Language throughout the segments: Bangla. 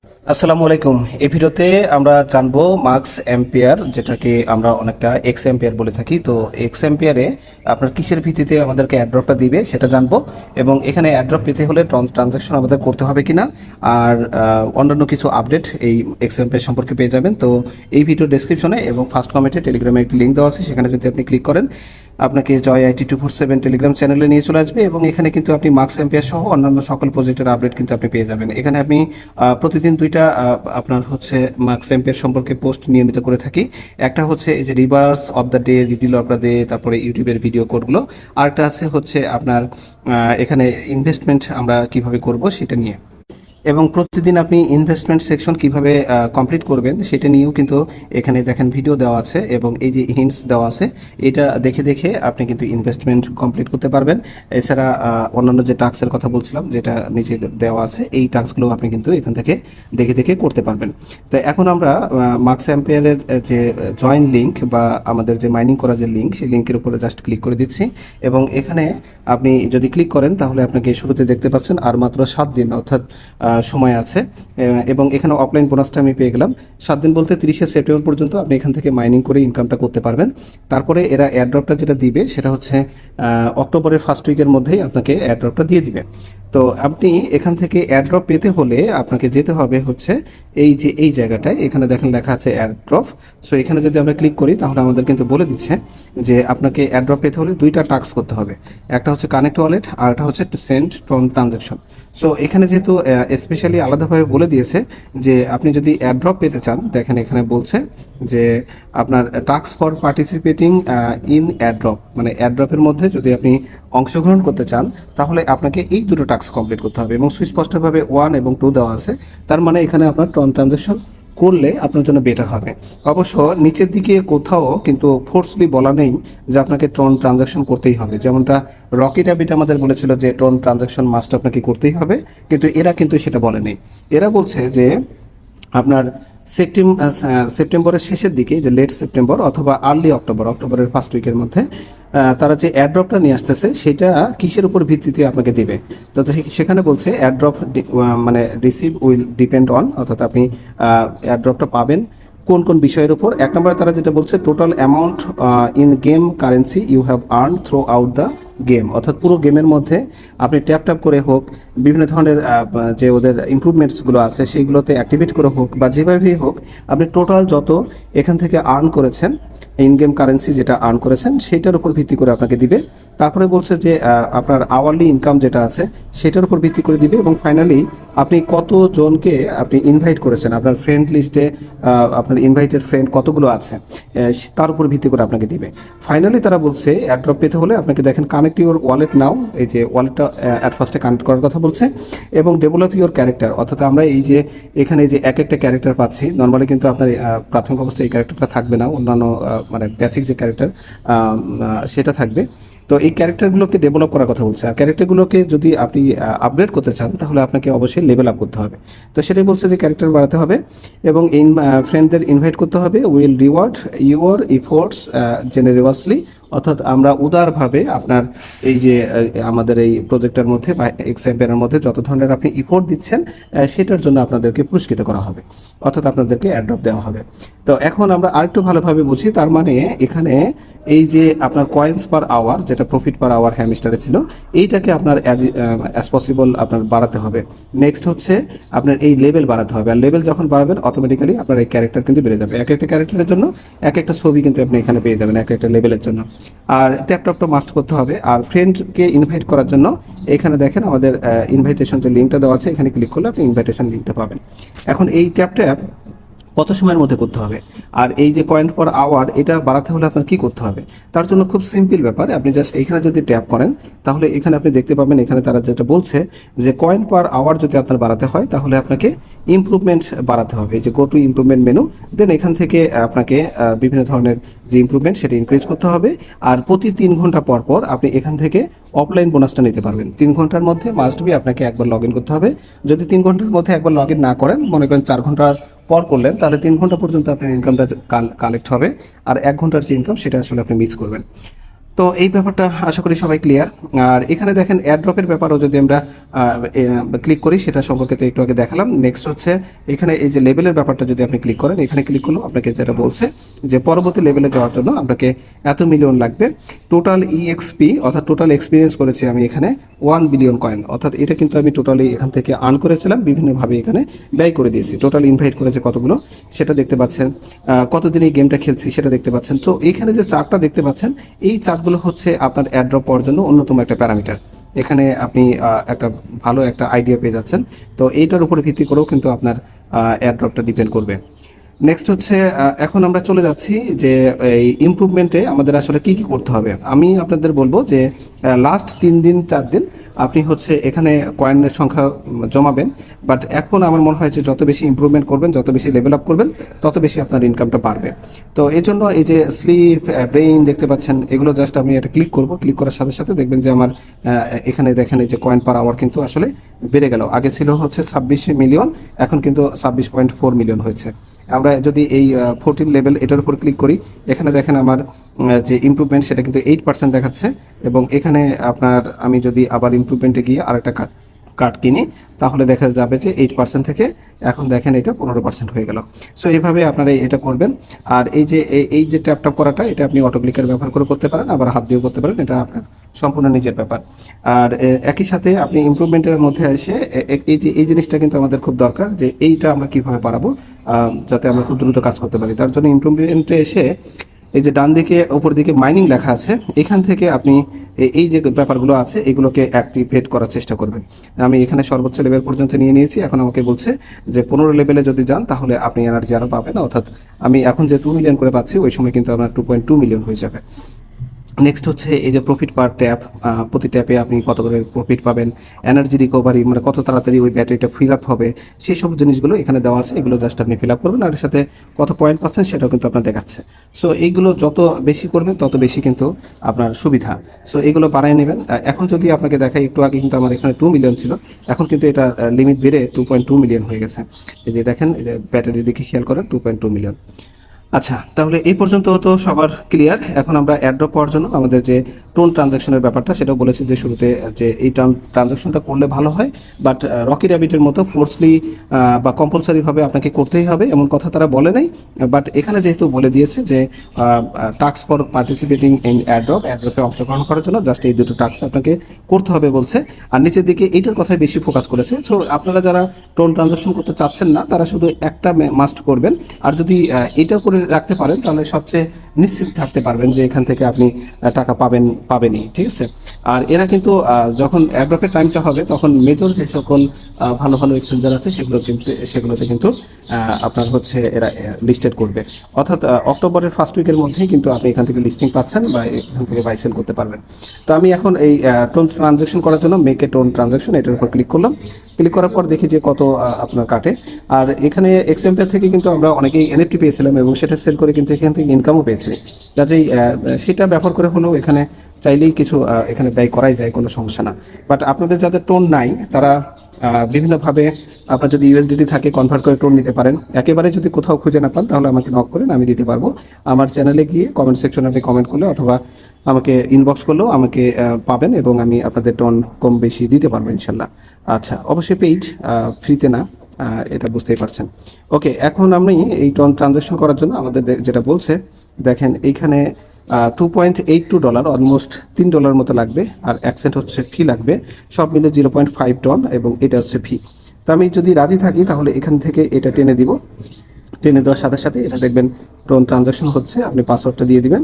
আসসালামু আলাইকুম। এই ভিডিওতে আমরা জানবো মার্কস এম্পিয়ার, যেটাকে আমরা অনেকটা এক্স এম্পিয়ার বলে থাকি। তো এক্স এম্পিয়ারে আপনার কিসের ভিত্তিতে আমাদেরকে অ্যাড্রপটা দিবে সেটা জানবো, এবং এখানে অ্যাড্রপ পেতে হলে ট্রানজাকশন আমাদের করতে হবে কিনা আর অন্যান্য কিছু আপডেট এই এক্স এম্পিয়ার সম্পর্কে পেয়ে যাবেন। তো এই ভিডিও ডেসক্রিপশনে এবং ফার্স্ট কমেন্টে টেলিগ্রামে একটি লিঙ্ক দেওয়া আছে, সেখানে যদি আপনি ক্লিক করেন আপনাকে জয় আইটি 247 টেলিগ্রাম চ্যানেলে নিয়ে চলে আসবে, এবং এখানে কিন্তু আপনি মার্কস এম্পিয়ার সহ অন্যান্য সকল প্রজেক্টের আপডেট কিন্তু আপনি পেয়ে যাবেন। এখানে আপনি প্রতিদিন দুইটা আপনার হচ্ছে মার্কস এম্পিয়ার সম্পর্কে পোস্ট নিয়মিত করে থাকি। একটা হচ্ছে এই যে reverse of the day, riddle of the day, তারপরে ইউটিউবের ভিডিও কোডগুলো। আরেকটা আছে হচ্ছে আপনার এখানে ইনভেস্টমেন্ট আমরা কিভাবে করব সেটা নিয়ে, এবং প্রতিদিন আপনি ইনভেস্টমেন্ট সেকশন কিভাবে কমপ্লিট করবেন সেটা নিয়েও কিন্তু এখানে দেখেন ভিডিও দেওয়া আছে, এবং এই যে হিন্টস দেওয়া আছে এটা দেখে দেখে আপনি কিন্তু ইনভেস্টমেন্ট কমপ্লিট করতে পারবেন। এছাড়া অন্যান্য যে টাস্কের কথা বলছিলাম যেটা নিচে দেওয়া আছে, এই টাস্কগুলো আপনি কিন্তু এখান থেকে দেখে দেখে করতে পারবেন। তো এখন আমরা মার্কস এম্পিয়ারের যে জয়েন লিঙ্ক বা আমাদের যে মাইনিং করা যে লিঙ্ক, সেই লিঙ্কের উপরে জাস্ট ক্লিক করে দিচ্ছি, এবং এখানে আপনি যদি ক্লিক করেন তাহলে আপনাকে শুরুতে দেখতে পাচ্ছেন আর মাত্র 7 দিন অর্থাৎ সময় আছে, এবং এখানে অফলাইন বোনাসটা আমি পেয়ে গেলাম। 7 দিন বলতে 30শে সেপ্টেম্বর পর্যন্ত আপনি এখান থেকে মাইনিং করে ইনকামটা করতে পারবেন। তারপরে এরা এয়ারড্রপটা যেটা দিবে সেটা হচ্ছে অক্টোবরের ফার্স্ট উইকের মধ্যেই আপনাকে এয়ারড্রপটা দিয়ে দিবে। তো আপনি এখান থেকে এয়ারড্রপ পেতে হলে আপনাকে যেতে হবে হচ্ছে এই যে এই জায়গাটায়, এখানে দেখেন লেখা আছে এয়ারড্রপ। সো এখানে যদি আমরা ক্লিক করি তাহলে আমাদের কিন্তু বলে দিচ্ছে যে আপনাকে এয়ারড্রপ পেতে হলে দুইটা টাস্ক করতে হবে। একটা হচ্ছে কানেক্ট ওয়ালেট আর একটা হচ্ছে সেন্ড ট্রানজাকশন। সো এখানে যেহেতু স্পেশালি আলাদাভাবে বলে দিয়েছে যে আপনি যদি এয়ারড্রপ পেতে চান, দেখেন এখানে বলছে যে আপনার task for participating in airdrop, মানে এয়ারড্রপের মধ্যে যদি আপনি অংশগ্রহণ করতে চান তাহলে আপনাকে এই দুটো টাস্ক কমপ্লিট করতে হবে, এবং সুস্পষ্টভাবে 1 এবং 2 দেওয়া আছে। তার মানে এখানে আপনার ট্রানজাকশন করলে আপনার জন্য বেটার হবে। অবশ্য নিচের দিকে কোথাও কিন্তু ফোর্সলি বলা নেই যে আপনাকে ট্রানজাকশন করতেই হবে, যেমনটা রকেট অ্যাবিট আমাদের বলেছিল যে ট্রানজাকশন মাস্ট আপনাকে করতেই হবে, কিন্তু এরা কিন্তু সেটা বলেনি। এরা বলছে যে আপনার সেপ্টেম্বরের শেষের দিকে, যে লেট সেপ্টেম্বর অথবা আর্লি অক্টোবরের ফার্স্ট উইকের মধ্যে তারা যে অ্যাড্রপটা নিয়ে আসতেছে সেটা কিসের উপর ভিত্তিতে আপনাকে দিবে। তো সেখানে বলছে অ্যাড্রপ মানে রিসিভ উইল ডিপেন্ড অন, অর্থাৎ আপনি অ্যাড্রপটা পাবেন কোন কোন বিষয়ের উপর। এক নম্বরে তারা যেটা বলছে total amount in game currency you have earn throughout the game, অর্থাৎ পুরো গেমের মধ্যে আপনি ট্যাপ ট্যাপ করে হোক, বিভিন্ন ধরনের যে ওদের ইমপ্রুভমেন্টসগুলো আছে সেইগুলোতে অ্যাক্টিভেট করে হোক, বা যেভাবেই হোক আপনি টোটাল যত এখান থেকে আর্ন করেছেন, ইন গেম কারেন্সি যেটা আর্ন করেছেন সেটার উপর ভিত্তি করে আপনাকে দিবে। তারপরে বলছে যে আপনার আওয়ারলি ইনকাম যেটা আছে সেটার উপর ভিত্তি করে দিবে, এবং ফাইনালি আপনি কতজনকে আপনি ইনভাইট করেছেন, আপনার ফ্রেন্ড লিস্টে আপনার ইনভাইটেড ফ্রেন্ড কতগুলো আছে তার উপর ভিত্তি করে আপনাকে দিবে। ফাইনালি তারা বলছে অ্যাড্রপ পেতে হলে আপনাকে দেখেন কানেক্ট ইউর ওয়ালেট নাও, এই যে ওয়ালেটটা অ্যাট ফার্স্টে কানেক্ট করার কথা বলছে, এবং ডেভেলপ ইউর ক্যারেক্টার, অর্থাৎ আমরা এই যে এখানে যে এক একটা ক্যারেক্টার পাচ্ছি, নর্মালি কিন্তু আপনার প্রাথমিক অবস্থায় এই ক্যারেক্টারটা থাকবে না, অন্যান্য মানে বেসিক যে ক্যারেক্টার সেটা থাকবে। তো এই ক্যারেক্টারগুলোকে ডেভেলপ করার কথা বলছে, আর ক্যারেক্টারগুলোকে যদি আপনি আপগ্রেড করতে চান তাহলে আপনাকে অবশ্যই লেভেল আপ করতে হবে। তো সেটাই বলছে যে ক্যারেক্টার বাড়াতে হবে এবং ফ্রেন্ডদের ইনভাইট করতে হবে। Will reward your efforts generously, অর্থাৎ আমরা উদারভাবে আপনার এই যে আমাদের এই প্রজেক্টের মধ্যে বা এক্সাম্পেয়ারের মধ্যে যত ধরনের আপনি ইফোর্ট দিচ্ছেন সেটার জন্য আপনাদেরকে পুরস্কৃত করা হবে, অর্থাৎ আপনাদেরকে অ্যাড্রপ দেওয়া হবে। তো এখন আমরা আরেকটু ভালোভাবে বুঝি, তার মানে এখানে এই যে আপনার কয়েন্স পার আওয়ার, যেটা প্রফিট পার আওয়ার হ্যামস্টারে ছিল, এইটাকে আপনার অ্যাজ পসিবল আপনার বাড়াতে হবে। নেক্সট হচ্ছে আপনার এই লেভেল বাড়াতে হবে, আর লেভেল যখন বাড়াবেন অটোমেটিক্যালি আপনার এই ক্যারেক্টার কিন্তু বেড়ে যাবে। এক একটা ক্যারেক্টারের জন্য এক একটা ছবি কিন্তু আপনি এখানে পেয়ে যাবেন এক একটা লেভেলের জন্য। আর ট্যাপটপটা মাস্ট করতে হবে। আর ফ্রেন্ডকে ইনভাইট করার জন্য এখানে দেখেন আমাদের ইনভাইটেশন যে লিঙ্কটা দেওয়া আছে, এখানে ক্লিক করলে আপনি ইনভাইটেশন লিঙ্কটা পাবেন। এখন এই ট্যাপ কত সময়ের মধ্যে করতে হবে, আর এই যে কয়েন পার আওয়ার এটা বাড়াতে হলে আপনার কি করতে হবে, তার জন্য খুব সিম্পল ব্যাপার। আপনি জাস্ট এখানে যদি ট্যাপ করেন তাহলে এখানে আপনি দেখতে পাবেন, এখানে তারা যেটা বলছে যে কয়েন পার আওয়ার যদি আপনার বাড়াতে হয় তাহলে আপনাকে ইমপ্রুভমেন্ট বাড়াতে হবে, এই যে গো টু ইমপ্রুভমেন্ট মেনু, দেন এখান থেকে আপনাকে বিভিন্ন ধরনের যে ইমপ্রুভমেন্ট সেটা ইনক্রিজ করতে হবে। আর প্রতি 3 ঘন্টা পর পর আপনি এখান থেকে অফলাইন বোনাসটা নিতে পারবেন। 3 ঘন্টার মধ্যে মাস্ট বি আপনাকে একবার লগ ইন করতে হবে। যদি 3 ঘন্টার মধ্যে একবার লগ ইন না করেন, মনে করেন 4 ঘন্টার পর করলেন, তাহলে 3 ঘন্টা পর্যন্ত আপনার ইনকামটা কালেক্ট হবে, আর 1 ঘন্টার যে ইনকাম সেটা আসলে আপনি মিস করবেন। তো এই ব্যাপারটা আশা করি সবাই ক্লিয়ার। আর এখানে দেখেন এয়ারড্রপের ব্যাপারও যদি আমরা ক্লিক করি, সেটা সম্পর্কে তো একটু আগে দেখালাম। নেক্সট হচ্ছে এখানে এই যে লেভেলের ব্যাপারটা যদি আপনি ক্লিক করেন, এখানে ক্লিক করলেও আপনাকে যেটা বলছে যে পরবর্তী লেভেলে যাওয়ার জন্য আপনাকে এত মিলিয়ন লাগবে। টোটাল ইএক্সপি অর্থাৎ টোটাল এক্সপিরিয়েন্স করেছি আমি এখানে 1 বিলিয়ন কয়েন, অর্থাৎ এটা কিন্তু আমি টোটালি এখান থেকে আর্ন করেছিলাম, বিভিন্নভাবে এখানে ব্যয় করে দিয়েছি। টোটাল ইনভাইট করেছে কতগুলো সেটা দেখতে পাচ্ছেন, কতদিন এই গেমটা খেলছি সেটা দেখতে পাচ্ছেন। তো এখানে যে চার্টটা দেখতে পাচ্ছেন, এই চার্টগুলো হচ্ছে আপনার এয়ারড্রপ পাওয়ার জন্য অন্যতম একটা প্যারামিটার। এখানে আপনি একটা ভালো একটা আইডিয়া পেয়ে যাচ্ছেন। তো এইটার উপরে ভিত্তি করেও কিন্তু আপনার এয়ারড্রপটা ডিপেন্ড করবে। নেক্সট হচ্ছে এখন আমরা চলে যাচ্ছি যে এই ইমপ্রুভমেন্টে আমাদের আসলে কি কি করতে হবে। আমি আপনাদের বলবো যে লাস্ট 3 দিন 4 দিন আপনি হচ্ছে এখানে কয়েনের সংখ্যা জমাবেন, বাট এখন আমার মনে হয় যে যত বেশি ইমপ্রুভমেন্ট করবেন, যত বেশি লেভেল আপ করবেন, তত বেশি আপনার ইনকামটা বাড়বে। তো এই জন্য এই যে স্লিপ ব্রেইন দেখতে পাচ্ছেন, এগুলো জাস্ট আমি এটা ক্লিক করব। ক্লিক করার সাথে সাথে দেখবেন যে আমার এখানে দেখেন এই যে কয়েন পার আওয়ার কিন্তু আসলে বেড়ে গেল। আগে ছিল হচ্ছে 26 মিলিয়ন, এখন কিন্তু 26.4 মিলিয়ন হয়েছে। আমরা যদি এই 14 লেভেল এটার উপর ক্লিক করি, এখানে দেখেন আমার যে ইমপ্রুভমেন্ট সেটা কিন্তু 8% দেখাচ্ছে। এবং এখানে আপনার আমি যদি আবার ইমপ্রুভমেন্টে গিয়ে আরেকটা কার্ড কিনি, তাহলে দেখা যাবে যে 8% থেকে এখন দেখেন এটা 15% হয়ে গেল। সো এইভাবে আপনারা এটা করবেন। আর এই যে ট্যাপ ট্যাপ করাটা, এটা আপনি অটো ক্লিকার ব্যবহার করে করতে পারেন, আবার হাত দিয়েও করতে পারেন, এটা আপনার সম্পূর্ণ নিজের ব্যাপার। আর একই সাথে আপনি ইমপ্রুভমেন্টের মধ্যে এসে এই জিনিসটা কিন্তু আমাদের খুব দরকার, যে এইটা আমরা কিভাবে পারাবো যাতে আমরা খুব দ্রুত কাজ করতে পারি। তার জন্য ইমপ্রুভমেন্টে এসে এই যে ডান দিকে উপর দিকে মাইনিং লেখা আছে, এখান থেকে আপনি এই যে ব্যাপারগুলো আছে এগুলোকে অ্যাক্টিভেট করার চেষ্টা করবেন। আমি এখানে সর্বোচ্চ লেভেল পর্যন্ত নিয়ে নিয়েছি। এখন আমাকে বলছে যে 15 লেভেলে যদি যান তাহলে আপনি এনার্জি আরও পাবেন, অর্থাৎ আমি এখন যে 2 মিলিয়ন করে পাচ্ছি, ওই সময় কিন্তু আপনার 2.2 মিলিয়ন হয়ে যাবে। নেক্সট হচ্ছে এই যে প্রফিট পার ট্যাপ, প্রতি ট্যাপে আপনি কত করে প্রফিট পাবেন, এনার্জি রিকভারি মানে কত তাড়াতাড়ি ওই ব্যাটারিটা ফিল আপ হবে, সেই সব জিনিসগুলো এখানে দেওয়া আছে। এগুলো জাস্ট আপনি ফিল আপ করবেন, আর এর সাথে কত পয়েন্ট পাচ্ছেন সেটাও কিন্তু আপনার দেখাচ্ছে। সো এইগুলো যত বেশি করবেন তত বেশি কিন্তু আপনার সুবিধা। সো এইগুলো বাড়ায় নেবেন। এখন যদি আপনাকে দেখাই, একটু আগে কিন্তু আমার এখানে 2 মিলিয়ন ছিল, এখন কিন্তু এটা লিমিট বেড়ে 2.2 মিলিয়ন হয়ে গেছে। এই যে দেখেন, এই যে ব্যাটারির দিকে খেয়াল করেন, 2.2 মিলিয়ন। আচ্ছা, তাহলে এই পর্যন্ত তো সবার ক্লিয়ার। এখন আমরা অ্যাড্রপ পাওয়ার জন্য আমাদের যে টোন ট্রানজাকশনের ব্যাপারটা, সেটাও বলেছি যে শুরুতে, যে এই ট্রানজাকশনটা করলে ভালো হয়, বাট রকি র্যাবিটের মতো ফোর্সলি বা কম্পালসারিভাবে আপনাকে করতেই হবে এমন কথা তারা বলে নাই। বাট এখানে যেহেতু বলে দিয়েছে যে টাস্ক ফর পার্টিসিপেটিং ইন অ্যাড্রপে অংশগ্রহণ করার জন্য জাস্ট এই দুটো টাস্ক আপনাকে করতে হবে বলছে। আর নিচের দিকে এইটার কথাই বেশি ফোকাস করেছে। সো আপনারা যারা টোন ট্রানজাকশন করতে চাচ্ছেন না, তারা শুধু একটা মাস্ট করবেন। আর যদি এটা করে রাখতে পারেন, তাহলে সবচেয়ে নিশ্চিত থাকতে পারবেন যে এখান থেকে আপনি টাকা পাবেনই। ঠিক আছে। আর এরা কিন্তু যখন অ্যাড্রপের টাইমটা হবে, তখন মেজর যে সকল ভালো ভালো এক্সচেঞ্জার আছে সেগুলোতে কিন্তু আপনার হচ্ছে এরা লিস্টেড করবে। অর্থাৎ অক্টোবরের ফার্স্ট উইকের মধ্যেই কিন্তু আপনি এখান থেকে লিস্টিং পাচ্ছেন বা এখান থেকে বাই সেল করতে পারবেন। তো আমি এখন এই টোন ট্রানজাকশন করার জন্য মেক এ টোন ট্রানজাকশন এটার উপর ক্লিক করলাম। ক্লিক করার পর দেখি যে কত আপনার কাটে। আর এখানে এক্সএমপিআর থেকে কিন্তু আমরা অনেকেই এনএফটি পেয়েছিলাম এবং সেটা সেল করে কিন্তু এখান থেকে ইনকামও পেয়েছি। কাজেই সেটা ব্যবহার করে হলেও এখানে চাইলেই কিছু এখানে ব্যয় করাই যায়, কোনো সমস্যা না। বাট আপনাদের যাদের টোন নাই, তারা বিভিন্নভাবে আপনার যদি ইউএসডিটি থাকে কনভার্ট করে টোন নিতে পারেন। একেবারে যদি কোথাও খুঁজে না পান, তাহলে আমাকে নক করেন, আমি দিতে পারবো। আমার চ্যানেলে গিয়ে কমেন্ট সেকশনে আপনি কমেন্ট করলে অথবা আমাকে ইনবক্স করলেও আমাকে পাবেন, এবং আমি আপনাদের টোন কম বেশি দিতে পারবো ইনশাল্লাহ। আচ্ছা, অবশ্যই পেইড, ফ্রিতে না, এটা বুঝতেই পারছেন। ওকে, এখন আমি এই টোন ট্রানজাকশন করার জন্য আমাদের যেটা বলছে, দেখেন এইখানে $2.82, অলমোস্ট $3 মতো লাগবে, আর $1 হচ্ছে ফি লাগবে, সব মিলে 0.5 টন, এবং এটা হচ্ছে ফি। তো আমি যদি রাজি থাকি, তাহলে এখান থেকে এটা টেনে দিব। টেনে দেওয়ার সাথে সাথে এটা দেখবেন টোন ট্রানজাকশন হচ্ছে, আপনি পাসওয়ার্ডটা দিয়ে দিবেন।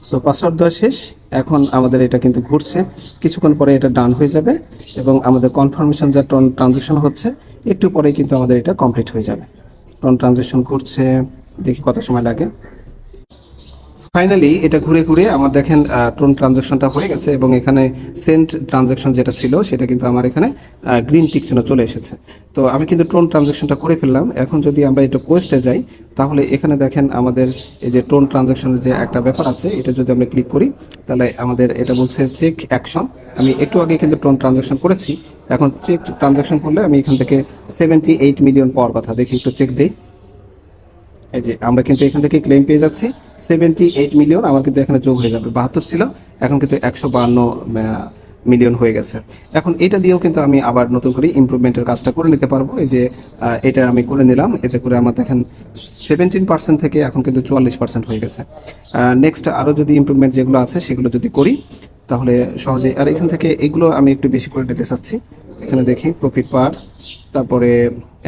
সো পাসওয়ার্ড দেওয়া শেষ। এখন আমাদের এটা কিন্তু ঘুরছে, কিছুক্ষণ পরে এটা ডান হয়ে যাবে, এবং আমাদের কনফার্মেশন যা টোন ট্রানজাকশন হচ্ছে, একটু পরে কিন্তু আমাদের এটা কমপ্লিট হয়ে যাবে। টোন ট্রানজাকশন ঘুরছে, দেখি কত সময় লাগে। ফাইনালি এটা ঘুরে ঘুরে আমার দেখেন টোন ট্রানজাকশনটা হয়ে গেছে, এবং এখানে সেন্ট ট্রানজাকশন যেটা ছিল সেটা কিন্তু আমার এখানে গ্রিন টিক চিহ্ন চলে এসেছে। তো আমি কিন্তু টোন ট্রানজাকশনটা করে ফেললাম। এখন যদি আমরা এটা পোস্টে যাই, তাহলে এখানে দেখেন আমাদের এই যে টোন ট্রানজাকশনের যে একটা ব্যাপার আছে, এটা যদি আমরা ক্লিক করি, তাহলে আমাদের এটা বলছে চেক অ্যাকশন। আমি একটু আগে কিন্তু টোন ট্রানজাকশন করেছি, এখন চেক ট্রানজাকশন করলে আমি এখান থেকে 78 মিলিয়ন পাওয়ার কথা। দেখি একটু চেক দিই। এই যে আমরা কিন্তু এখান থেকে ক্লেম পেয়ে যাচ্ছি 78 মিলিয়ন আমার কিন্তু এখানে যোগ হয়ে যাবে। 72 ছিল, এখন কিন্তু 152 মিলিয়ন হয়ে গেছে। এখন এটা দিয়েও কিন্তু আমি আবার নতুন করে ইমপ্রুভমেন্টের কাজটা করে নিতে পারবো। এই যে এটা আমি করে নিলাম, এতে করে আমার দেখেন 17% থেকে এখন কিন্তু 44% হয়ে গেছে। নেক্সট আরও যদি ইমপ্রুভমেন্ট যেগুলো আছে সেগুলো যদি করি তাহলে সহজেই, আর এখান থেকে এগুলো আমি একটু বেশি করে নিতে চাচ্ছি। এখানে দেখি প্রফিট পার, তারপরে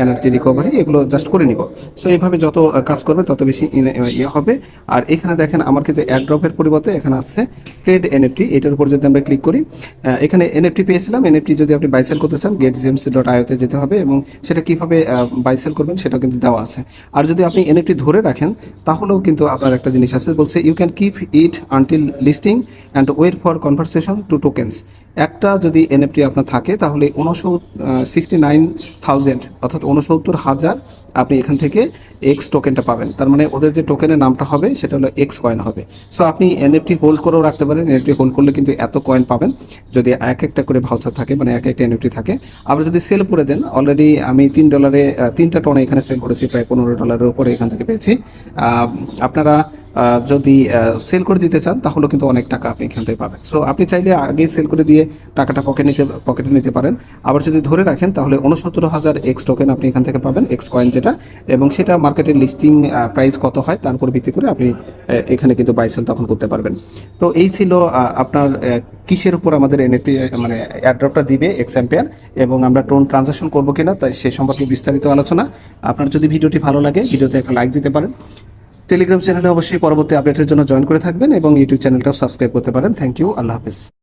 এনার্জি রিকভারি, এগুলো জাস্ট করে নিব। সো এইভাবে যত কাজ করবে তত বেশি ইয়ে হবে। আর এখানে দেখেন আমার কিন্তু অ্যাড্রপের পরিবর্তে এখানে আছে ট্রেড এনএফটি, এটার উপর যদি আমরা ক্লিক করি এখানে এনএফটি পেয়েছিলাম। এনএফটি যদি আপনি বাইসেল করতে চান getgems.io তে যেতে হবে এবং সেটা কীভাবে বাইসেল করবেন সেটাও কিন্তু দেওয়া আছে। আর যদি আপনি এনএফটি ধরে রাখেন তাহলেও কিন্তু আপনার একটা জিনিস আছে, বলছে you can keep it until listing and wait for conversation to tokens. একটা যদি এনএফটি আপনার থাকে তাহলে 69,000 অর্থাৎ 69,000 আপনি এখান থেকে এক্স টোকেনটা পাবেন। তার মানে ওদের যে টোকেনের নামটা হবে সেটা হলো এক্স কয়েন হবে। সো আপনি এনএফটি হোল্ড করেও রাখতে পারেন, এনএফটি হোল্ড করলে কিন্তু এত কয়েন পাবেন যদি এক একটা করে ভাউচার থাকে, মানে এক একটা এনএফটি থাকে। আবার যদি সেল করে দেন, অলরেডি আমি $3 3টা টনে এখানে সেল করেছি, প্রায় $15 উপরে এখান থেকে পেয়েছি। আপনারা যদি সেল করে দিতে চান তাহলে কিন্তু অনেক টাকা আপনি এখান থেকে পাবেন। সো আপনি চাইলে আগে সেল করে দিয়ে টাকাটা পকেটে নিতে পারেন। আবার যদি ধরে রাখেন তাহলে 69,000 এক্স টোকেন আপনি এখান থেকে পাবেন, এক্স কয়েন যেটা, এবং সেটা মার্কেটের লিস্টিং প্রাইস কত হয় তার উপর ভিত্তি করে আপনি এখানে কিন্তু বাই সেল তখন করতে পারবেন। তো এই ছিল আপনার কিসের উপর আমাদের এনএফটি মানে অ্যাড্রপটা দিবে এক্স অ্যাম্পিয়ার, এবং আমরা টোন ট্রানজাকশন করবো কিনা তাই সে সম্পর্কে বিস্তারিত আলোচনা। আপনার যদি ভিডিওটি ভালো লাগে ভিডিওতে একটা লাইক দিতে পারেন, টেলিগ্রাম চ্যানেলে অবশ্যই পরবর্তী আপডেটের জন্য জয়েন করে থাকবেন এবং ইউটিউব চ্যানেলটাও সাবস্ক্রাইব করতে পারেন। থ্যাংক ইউ, আল্লাহ হাফেজ।